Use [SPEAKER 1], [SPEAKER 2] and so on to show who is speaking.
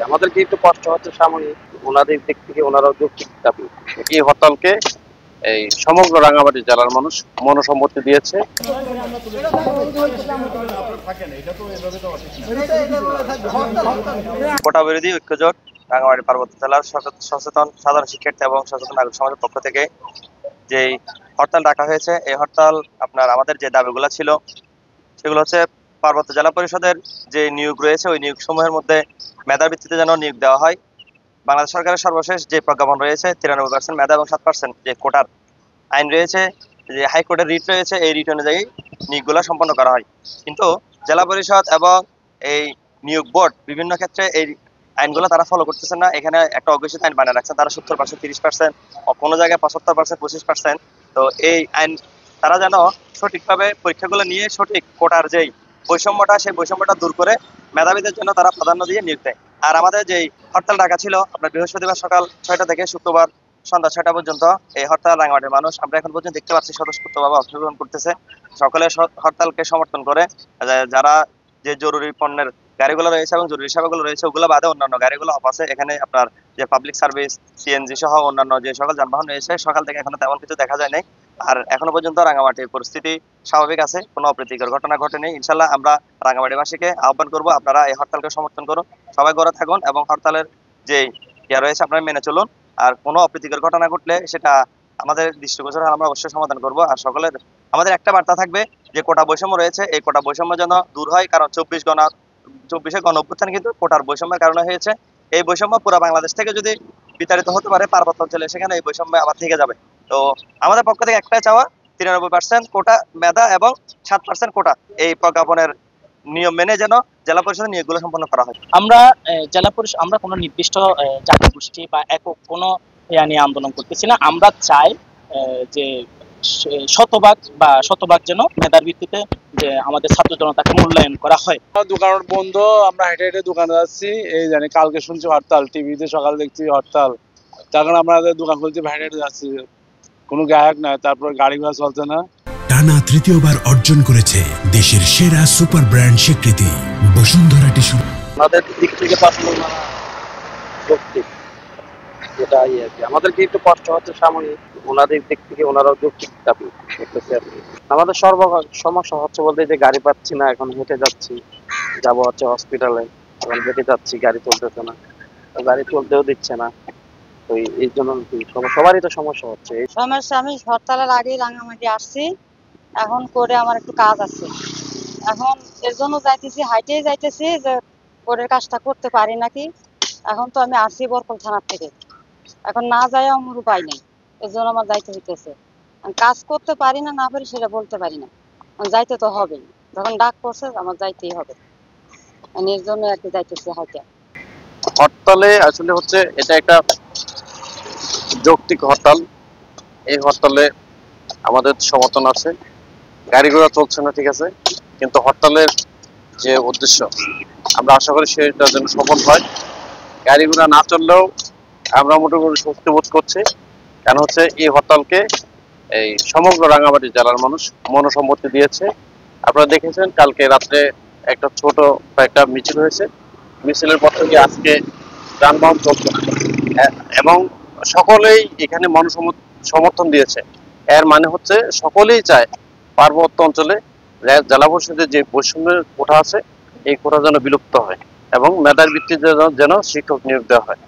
[SPEAKER 1] আমাদেরকে একটু কষ্ট হচ্ছে সাময়িক, ওনাদের দিক থেকে ওনারাও যৌক্তিক দাবি। এই হরতালকে এই সমগ্র রাঙামাটি জেলার মানুষ মনসম্মতি দিয়েছে। কোটা বিরোধী ঐক্যজোট রাঙামাটি পার্বত্য জেলার সচেতন সাধারণ শিক্ষার্থী এবং সচেতন নাগরিক সমাজের পক্ষ থেকে যে হরতাল ডাকা হয়েছে, এই হরতাল আপনার আমাদের যে দাবিগুলো ছিল সেগুলো হচ্ছে পার্বত্য জেলা পরিষদের যে নিয়োগ রয়েছে ওই নিয়োগ সমূহের মধ্যে মেধার ভিত্তিতে যেন নিয়োগ দেওয়া হয়। বাংলাদেশ সরকারের সর্বশেষ যে প্রজ্ঞাপন রয়েছে 93% মেধা এবং 7% যে কোটার আইন রয়েছে, যে হাইকোর্টের রিট রয়েছে, এই রিট অনুযায়ী নিয়োগগুলো সম্পন্ন করা হয়। কিন্তু জেলা পরিষদ এবং এই নিয়োগ বোর্ড বিভিন্ন ক্ষেত্রে এই আইনগুলো তারা ফলো করতেছে না। এখানে একটা অঘোষিত আইন বানিয়ে রাখছে তারা 70%, 30%, কোনো জায়গায় 75%, 25%। তো এই আইন তারা যেন সঠিকভাবে পরীক্ষাগুলো নিয়ে সঠিক কোটার যেই বৈষম্যটা সেই বৈষম্যটা দূর করে মেধাবীদের জন্য তারা প্রাধান্য দিয়ে নিয়োগ দেয়। আর আমাদের যেই হরতাল ডাকা ছিল আপনার বৃহস্পতিবার সকাল 6টা থেকে শুক্রবার সন্ধ্যা 6টা পর্যন্ত এই হরতাল রাঙামাটির মানুষ আমরা এখন পর্যন্ত দেখতে পাচ্ছি স্বতঃস্ফূর্তভাবে অংশগ্রহণ করতেছে। সকলে হরতালকে সমর্থন করে। যারা যে জরুরি পণ্যের গাড়িগুলো রয়েছে এবং জরুরি সেবাগুলো রয়েছে ওগুলো বাদে অন্যান্য গাড়িগুলো অফ আছে। এখানে আপনার যে পাবলিক সার্ভিস, সিএনজি সহ অন্যান্য যে সকল যানবাহন রয়েছে সকাল থেকে এখনো তেমন কিছু দেখা যায় নাই। আর এখনো পর্যন্ত রাঙামাটির পরিস্থিতি স্বাভাবিক আছে, কোনো অপ্রীতিকর ঘটনা ঘটেনি। ইনশাল্লাহ আমরা রাঙামাটিবাসীকে আহ্বান করবো আপনারা এই হরতালকে সমর্থন করুন, সবাই ঘরে থাকুন এবং হরতালের যে ইয়া রয়েছে আপনারা মেনে চলুন। আর কোনো অপ্রীতিকর ঘটনা ঘটলে সেটা আমাদের দৃষ্টিগোচর হলে আমরা অবশ্যই সমাধান করব। আর সকলের আমাদের একটা বার্তা থাকবে যে কোটা বৈষম্য রয়েছে এই কোটা বৈষম্য যেন দূর হয়, কারণ 24শে গণ অভ্যুত্থান কিন্তু কোটার বৈষম্যের কারণে হয়েছে। এই বৈষম্য পুরো বাংলাদেশ থেকে যদি বিতাড়িত হতে পারে পার্বত্য অঞ্চলে, সেখানে এই বৈষম্য আবার থেকে যাবে। তো আমাদের পক্ষ থেকে একটাই চাওয়া, 93% কোটা মেধা এবং 7% কোটা এই প্রজ্ঞাপনের নিয়ম মেনে যেন জেলা পরিষদের নিয়োগগুলো সম্পন্ন করা হয়।
[SPEAKER 2] আমরা জেলা পরিষদ আমরা কোনো নির্দিষ্ট জাতি গোষ্ঠী বা একক কোনো নিয়ে আন্দোলন করতেছি না। আমরা চাই যে শতভাগ যেন মেধার ভিত্তিতে যে আমাদের ছাত্র জনতাকে মূল্যায়ন করা হয়।
[SPEAKER 3] দোকান বন্ধ, আমরা হেঁটে হেঁটে দোকানে যাচ্ছি। এই জানি কালকে শুনছি হরতাল, টিভিতে সকাল দেখছি হরতাল, তার কারণে আমরা দোকান খুলতে হেঁটে হেঁটে যাচ্ছি। কোনো গায়ক নাই, তারপর গাড়ি ঘোড়া চলছে না।
[SPEAKER 4] টানা তৃতীয়বার অর্জন করেছে দেশের সেরা সুপার ব্র্যান্ড স্বীকৃতি বসুন্ধরা টিস্যু।
[SPEAKER 1] আমাদের দিক থেকে যৌক্তিক, যেটাই আর কি আমাদেরকে একটু কষ্ট হচ্ছে সাময়িক, ওনাদের দিক থেকে ওনারাও যৌক্তিক দাবি করতেছে আর কি। আমাদের সমস্যা হচ্ছে বলতে যে গাড়ি পাচ্ছি না, এখন হেঁটে যাচ্ছি, যাবো হচ্ছে হসপিটালে, এখন হেঁটে যাচ্ছি, গাড়ি চলতেছে না, গাড়ি চলতেও দিচ্ছে না। তো এই জন্য সবারই তো সমস্যা হচ্ছে।
[SPEAKER 5] সমস্যা আমি হরতালের আগে রাঙামাটি আসছি, এখন করে আমার একটু কাজ আছে, এখন এর জন্য হাইটেই যাইতেছি যে কোরের কাজটা করতে পারি নাকি। এখন তো আমি আসছি বরকল থানার থেকে, এখন না যাই আমার উপায় নেই, এর জন্য আমার যাইতে হইতেছে। কাজ করতে পারি না পারি সেটা বলতে পারি না, যাইতে তো হবেই, যখন ডাক করছে আমার যাইতেই হবে, এর জন্য আর কি যাইতেছি হাইটে।
[SPEAKER 1] হরতালে আসলে হচ্ছে এটা একটা যৌক্তিক হরতাল। এই হরতালে আমাদের সমর্থন আছে, গাড়ি ঘোড়া চলছে না ঠিক আছে, কিন্তু হরতালের যে উদ্দেশ্য আমরা আশা করি সেটার জন্য সফল হয়। গাড়ি ঘোড়া না চললেও আমরা মোটামুটি স্বস্তি বোধ করছি, কেন হচ্ছে এই হরতালকে এই সমগ্র রাঙামাটি জেলার মানুষ মনসম্মতি দিয়েছে। আপনারা দেখেছেন কালকে রাত্রে একটা ছোট একটা মিছিল হয়েছে, মিছিলের পর থেকে আজকে যানবাহন চলছে এবং সকলেই এখানে সমর্থন দিয়েছে। এর মানে হচ্ছে সকলেই চায় পার্বত্য অঞ্চলে জেলা পরিষদের যে বৈষম্যের কোটা আছে এই কোটা যেন বিলুপ্ত হয় এবং মেধার ভিত্তিতে যেন শিক্ষক নিয়োগ দেওয়া হয়।